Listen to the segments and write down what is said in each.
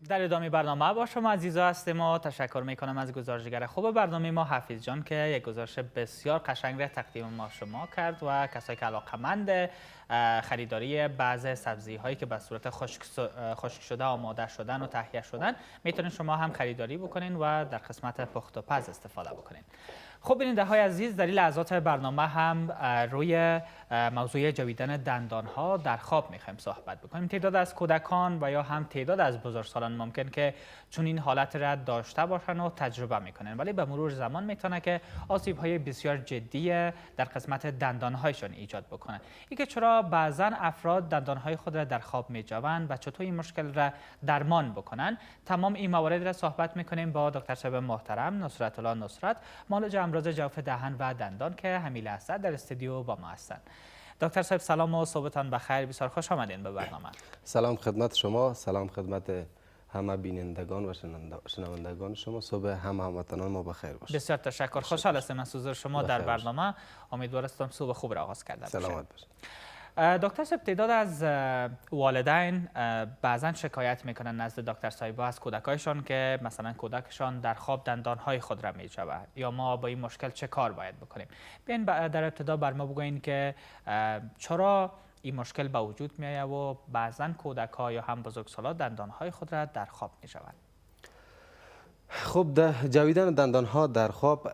در ادامه برنامه با شما عزیزا هستیم و تشکر میکنم از گزارشگر خوب برنامه ما حفیظ جان که یک گزارش بسیار قشنگ را تقدیم ما شما کرد و کسایی که علاقمند خریداری بعض سبزی هایی که به صورت خشک شده آماده شدن و تهیه شدن میتونین شما هم خریداری بکنین و در قسمت پخت و پز استفاده بکنین. خب بیننده های عزیز، در این لحظات برنامه هم روی موضوع جویدن دندان ها در خواب میخوایم صحبت بکنیم. تعداد از کودکان و یا هم تعداد از بزرگسالان ممکن که چون این حالت را داشته باشن و تجربه میکنن، ولی به مرور زمان میتونه که آسیب های بسیار جدی در قسمت دندان هایشان ایجاد بکنه. اینکه چرا بعضا افراد دندان های خود را در خواب میجوند و چطور این مشکل را درمان بکنن، تمام این موارد را صحبت میکنیم با دکتر صاحب محترم نصرت الله نصرت، معالج امراض جوف دهن و دندان که همین لحظه در استودیو با ما هستند. دکتر صاحب سلام و صبحتان بخیر، بسیار خوش آمدین به برنامه. سلام خدمت شما، سلام خدمت همه بینندگان و شنوندگان شما. صبح هموطنان ما بخیر باشه. بسیار تشکر، خوشحال هستم از حضور شما در برنامه. امیدوارم صبح خوب را آغاز کرده باشید. سلامت باشید. دکتر صاحب، تعداد از والدین بعضا شکایت میکنن نزد دکتر صاحب از کودکایشان که مثلا کودکشان در خواب دندانهای خود را میجوه، یا ما با این مشکل چه کار باید بکنیم؟ بیاین در ابتدا بر ما بگوین که چرا این مشکل به وجود میآید و بعضا کودک‌ها یا هم بزرگسالان دندانهای خود را در خواب میجوند. خب جویدن دندانها در خواب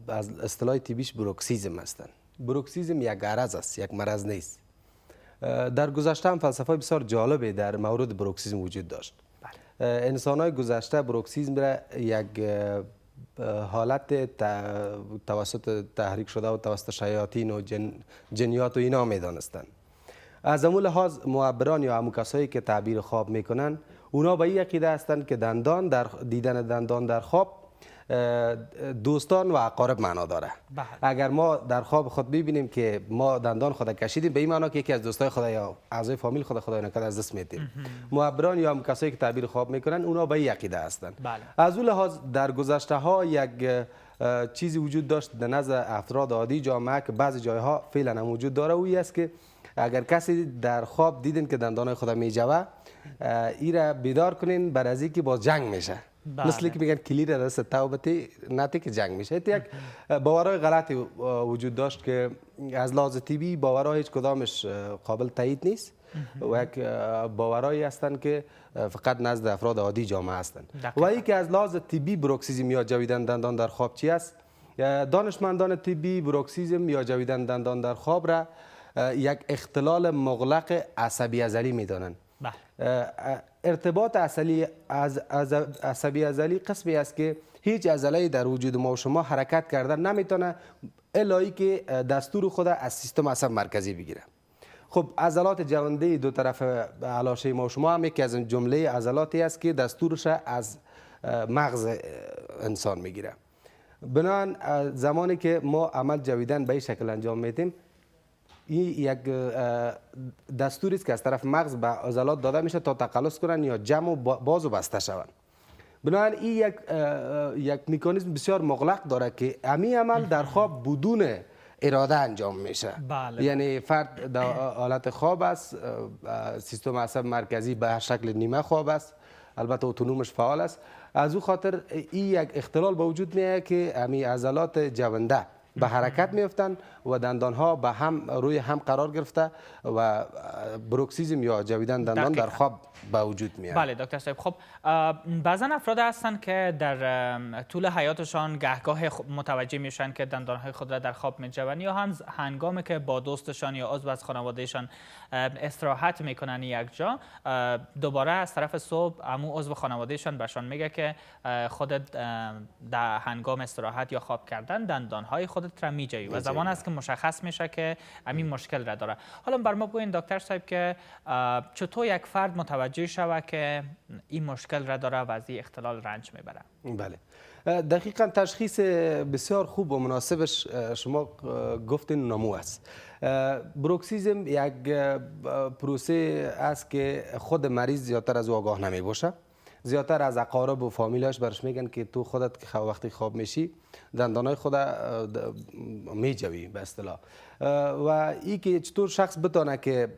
از اصطلاح طبیش بروکسیزم هستند. بروکسیزم یک عرض است، یک مرض نیست. در گذشته هم فلسفه بسیار جالبی در مورد بروکسیزم وجود داشت. انسان‌های گذشته بروکسیزم را یک حالت توسط تحریک شده و توسط شیاطین و جنیات و اینا می‌دانستند. از همون لحاظ معبران یا همون کسایی که تعبیر خواب میکنن، اونا به این عقیده هستند که دیدن دندان در خواب دوستان و اقارب معنا داره. اگر ما در خواب خود ببینیم که ما دندان خود کشیدیم، به این معنا که یکی از دوستای خدا یا اعضای فامیل خدا خدای نکرده از دست میدیم. معبران یا هم کسایی که تعبیر خواب میکنن، اونا به این عقیده هستند. از اون لحاظ در گذشته ها یک چیزی وجود داشت در نزد افراد عادی جامعه که بعضی جایها فعلا هم وجود داره، و این است که اگر کسی در خواب دیدین که دندانای خود میجوه، ای را بیدار کنین بر از اینکه باز جنگ میشه. مثل که میگن کلی را دست توبتی نتی که جنگ میشه. یک باورهای غلطی وجود داشت که از لحاظ طبی باورها هیچ کدامش قابل تایید نیست و یک باورهایی هستند که فقط نزد افراد عادی جامعه هستند. و اینکه از لحاظ طبی بروکسیزم یا جویدن دندان در خواب چی است؟ دانشمندان طبی بروکسیزم یا جویدن دندان در خواب را یک اختلال مغلق عصبی ازلی میدانند. ارتباط عصبی ازلی قسمی است که هیچ عضله در وجود ما و شما حرکت کرده نمیتونه الا اینکه دستور خود از سیستم عصب مرکزی بگیره. خب عضلات جونده دو طرف علاشه ما و شما هم یکی از جمله عضلاتی است که دستورش از مغز انسان میگیره. بنابراین زمانی که ما عمل جویدن به این شکل انجام میدیم، این یک دستوری است که از طرف مغز به عضلات داده میشه تا تقلص کنن یا جمع و باز و بسته شوند. بنابراین این یک مکانیزم بسیار مغلق داره که همین عمل در خواب بدون اراده انجام میشه. یعنی فرد در حالت خواب است، سیستم عصب مرکزی به شکل نیمه خواب است، البته اتونومش فعال است. از او خاطر این یک اختلال به وجود میاد که همین عضلات جونده به حرکت میفتن و دندان ها به هم روی هم قرار گرفته و بروکسیزم یا جویدن دندان در خواب به وجود میاد. بله دکتر صاحب، خب بعضا افراد هستن که در طول حیاتشان گهگاه متوجه میشن که دندان های خود را در خواب میجوند، یا هم هنگامی که با دوستشان یا عضو از خانوادهشان استراحت میکنن یک جا، دوباره از طرف صبح عمو عضو خانوادهشان بهشان میگه که خودت در هنگام استراحت یا خواب کردن دندان های خودت را میجوی و زمان است که مشخص میشه که همین مشکل را داره. حالا بر ما بگوین دکتر صاحب که چطور یک فرد متوجه شود که این مشکل را داره و از این اختلال رنج میبره؟ بله، دقیقا تشخیص بسیار خوب و مناسبش شما گفتین نمو است. بروکسیزم یک پروسه است که خود مریض زیادتر از او آگاه نمی باشه زیادتر از اقارب و فامیلاش برش میگن که تو خودت که وقتی خواب میشی دندانای خود میجوی به اصطلاح. و این که چطور شخص بتونه که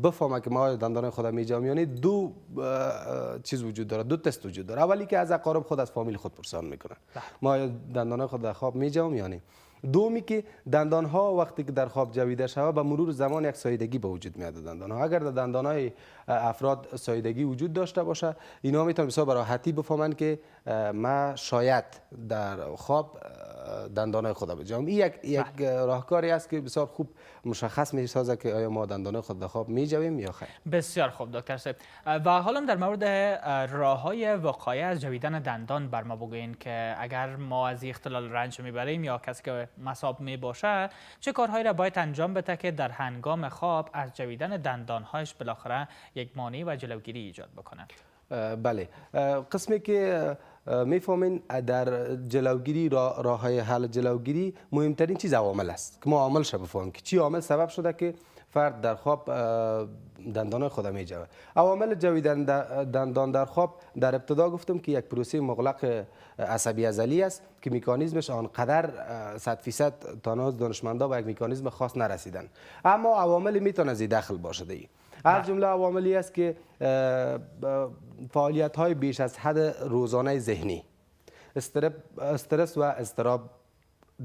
بفهمه که ما دندانای خود میجویم، یعنی دو چیز وجود داره، دو تست وجود داره. اولی که از اقارب خود از فامیل خود پرسان میکنن ما دندانای خود در خواب میجویم یعنی. دومی که دندان ها وقتی که در خواب جویده شود به مرور زمان یک ساییدگی به وجود میاد دندان ها. اگر در دندان های افراد ساییدگی وجود داشته باشه، اینا میتونن بسیار به راحتی بفهمن که ما شاید در خواب دندان های خود بجویم. این یک راهکاری است که بسیار خوب مشخص میسازه که آیا ما دندان های خود در خواب میجویم یا خیر. بسیار خوب دکتر صاحب. و حالا در مورد راه‌های وقایع از جویدن دندان بر ما بگوین که اگر ما از اختلال رنج میبریم یا کسی که مصاب می باشه چه کارهایی را باید انجام بده که در هنگام خواب از جویدن دندانهایش بالاخره یک مانع و جلوگیری ایجاد بکنه؟ بله، قسمی که میفهمین در جلوگیری راههای حل جلوگیری مهمترین چیز عوامل است که ما عاملش بفهمیم که چی عامل سبب شده که فرد در خواب دندان خود میجوه. عوامل جویدن دندان در خواب در ابتدا گفتم که یک پروسه مغلق عصبی ازلی است که مکانیزمش آنقدر 100% تا دانشمندا به یک مکانیزم خاص نرسیدن، اما عواملی میتونه زی دخل باشه دی. از جمله عواملی است که فعالیت های بیش از حد روزانه ذهنی، استرس و اضطراب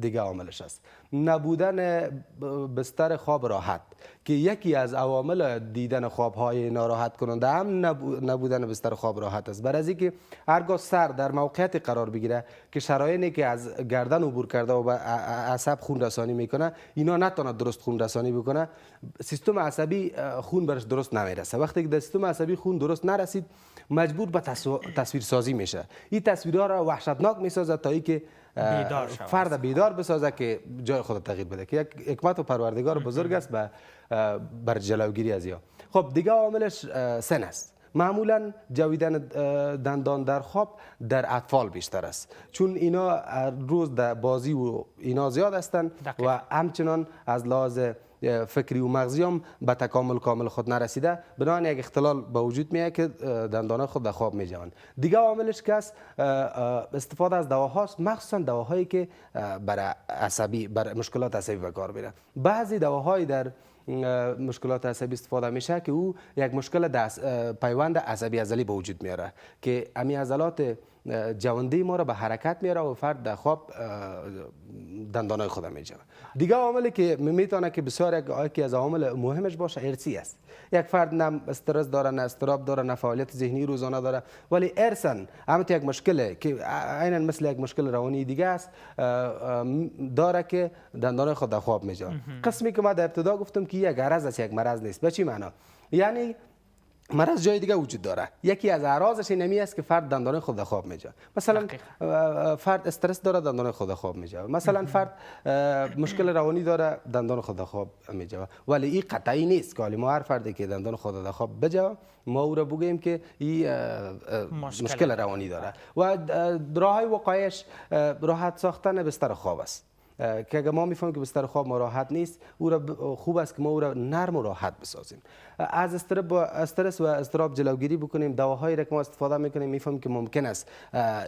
دیگه عاملش است. نبودن بستر خواب راحت که یکی از عوامل دیدن خواب‌های ناراحت کننده هم نبودن بستر خواب راحت است. برای اینکه هرگاه سر در موقعیت قرار بگیره که شرایطی که از گردن عبور کرده و به عصب خون رسانی میکنه اینا نتونه درست خون رسانی بکنه، سیستم عصبی خون برش درست نمیرسه. وقتی که در سیستم عصبی خون درست نرسید مجبور به تصویر سازی میشه. این تصویرها را وحشتناک میسازه تا اینکه فرد بیدار بسازه که جای خود تغییر بده که یک حکمت و پروردگار بزرگ است بر جلوگیری از یا. خب دیگه عاملش سن است. معمولا جویدن دندان در خواب در اطفال بیشتر است چون اینا روز در بازی و اینا زیاد هستند و همچنان از لحاظ فکری و مغزی هم به تکامل کامل خود نرسیده، بنابراین یک اختلال به وجود میاد که دندانه خود در خواب میجوند. دیگه عاملش که است استفاده از دواهاست، مخصوصا دواهایی که برای مشکلات عصبی به کار میره. بعضی دواهایی در مشکلات عصبی استفاده میشه که او یک مشکل پیوند عصبی ازلی به وجود میاره که امی عضلات جوانده ما را به حرکت میاره و فرد در خواب دندانای خود میجوه. دیگه عاملی که میتونه که بسیار یکی از عوامل مهمش باشه ارثی است. یک فرد نه استرس داره، نه اضطراب داره، نه فعالیت ذهنی روزانه داره، ولی ارثاً همت یک مشکله که عیناً مثل یک مشکل روانی دیگه است داره که دندانای خود در خواب میجوه. قسمی که ما در ابتدا گفتم که یک عرض است، یک مرض نیست. به چی معنا؟ یعنی مرض جای دیگه وجود داره. یکی از اعراضش اینمی است که فرد دندانه خود خواب میجوه. مثلا فرد استرس داره دندانه خود خواب میجوه. مثلا فرد مشکل روانی داره دندان خود خواب میجوه. ولی این قطعی نیست که ما هر فردی که دندان خود خواب بجوه ما او را بگیم که این مشکل روانی داره. و راههای وقایعش راحت ساختن بستر خواب است. که اگر ما میفهمیم که بستر خواب ما راحت نیست، او را خوب است که ما او را نرم و راحت بسازیم. از استرس و اضطراب جلوگیری بکنیم. دواهایی را که ما استفاده میکنیم میفهمیم که ممکن است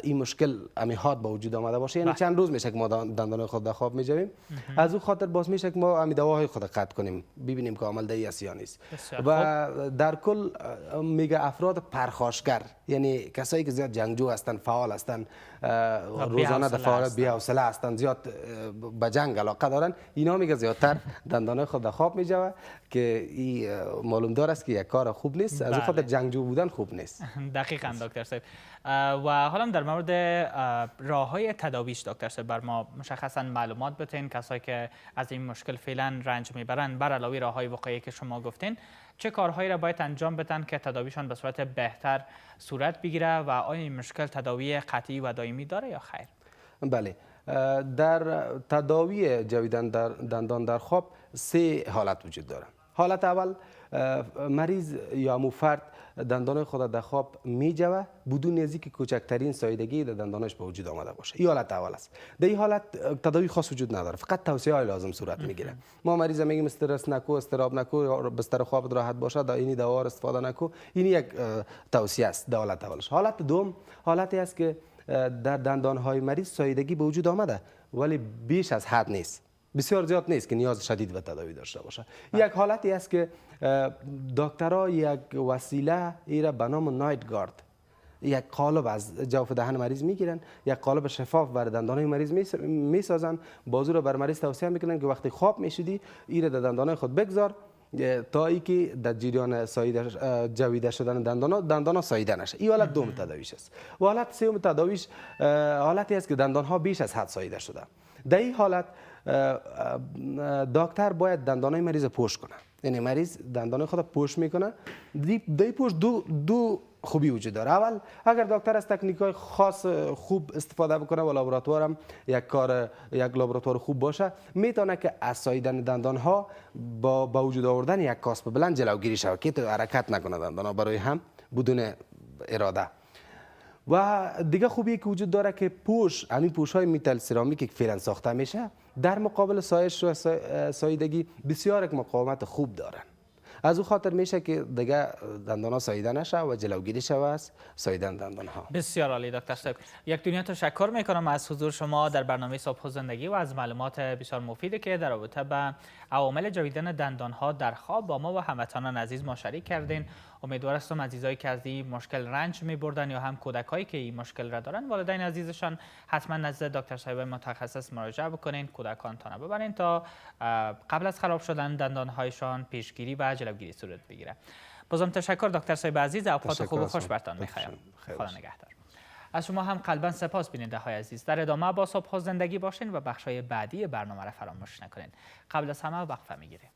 این مشکل امیحاد به وجود آمده باشه. یعنی چند روز میشه که ما دندان خود در خواب میجویم، از او خاطر باز میشه که ما امی دواهای خود قطع کنیم ببینیم که عمل دهی است یا نیست. و در کل میگه افراد پرخاشگر، یعنی کسایی که زیاد جنگجو هستن، فعال هستن، روزانه در فعالیت بی‌حوصله هستن، زیاد به جنگ علاقه دارن، اینا میگه زیادتر دندانای خود در خواب میجوه که این معلوم دار است که یک کار خوب نیست. از خاطر جنگجو بودن خوب نیست. دقیقاً دکتر صاحب. و حالا در مورد راه‌های تداویش دکتر صاحب بر ما مشخصاً معلومات بتین. کسایی که از این مشکل فعلا رنج میبرن بر علاوه راه‌های وقایعی که شما گفتین چه کارهایی را باید انجام بدن که تداویشان به صورت بهتر صورت بگیره و آیا این مشکل تداوی قطعی و دائمی داره یا خیر؟ بله، در تداوی جویدن دندان در خواب 3 حالت وجود داره. حالت اول مریض یا همو فرد دندان خود در خواب میجوه بدون ازی که کوچکترین سایدگی در دندانش به وجود آمده باشه. این حالت اول است. در این حالت تداوی خاص وجود نداره، فقط توصیه های لازم صورت میگیره. ما مریض میگیم استرس نکو، استراب نکو، بستر خواب راحت باشه، دا اینی دوا استفاده نکو. این یک توصیه است در حالت اولش. حالت دوم حالتی است که در دندان های مریض سایدگی به وجود آمده ولی بیش از حد نیست، بسیار زیاد نیست که نیاز شدید به تداوی داشته باشه. یک حالتی است که دکترها یک وسیله ایره به نام نایت گارد، یک قالب از جوف دهن مریض میگیرن، یک قالب شفاف بر دندانهای مریض میسازن، بازو رو بر مریض توصیه میکنن که وقتی خواب میشدی ایره در دندانهای خود بگذار تا ای که در جریان جویده شدن دندانا ساییده نشه. این حالت دوم تداویش است. و حالت سوم تداویش حالتی است که دندان ها بیش از حد ساییده شده. در این حالت دکتر باید دندانای مریض پوش کنه. یعنی مریض دندانای خود پوش میکنه. در پوش دو خوبی وجود داره. اول اگر دکتر از تکنیک‌های خاص خوب استفاده بکنه و لابراتوار هم یک لابراتوار خوب باشه، میتونه که از ساییدن دندان ها با وجود آوردن یک کاسب بلند جلوگیری شود که تو حرکت نکنه دندان ها برای هم بدون اراده. و دیگه خوبی که وجود داره که همین پوش های میتال سرامیک که فعلا ساخته میشه در مقابل سایش و ساییدگی بسیار یک مقاومت خوب دارن. از او خاطر میشه که دیگه دندان ها ساییده نشه و جلوگیری شود از ساییدن دندان ها. بسیار عالی دکتر صاحب. یک دنیا تشکر میکنم از حضور شما در برنامه صبح و زندگی و از معلومات بسیار مفیدی که در رابطه به عوامل جویدن دندان ها در خواب با ما و هموطنان عزیز ما شریک کردین. امیدوار هستم عزیزایی که از این مشکل رنج میبردن یا هم کودکایی که این مشکل را دارن والدین عزیزشان حتما نزد دکتر صاحب متخصص مراجعه بکنین، کودکانتان ببرین تا قبل از خراب شدن دندان هایشان پیشگیری و جلوگیری صورت بگیره. بازم تشکر دکتر صاحب عزیز، اوقات خوب و خوش برتان میخوایم. خدا نگهدار. از شما هم قلبا سپاس بیننده های عزیز. در ادامه با صبح و زندگی باشین و بخشای بعدی برنامه را فراموش نکنین. قبل از همه وقفه میگیریم.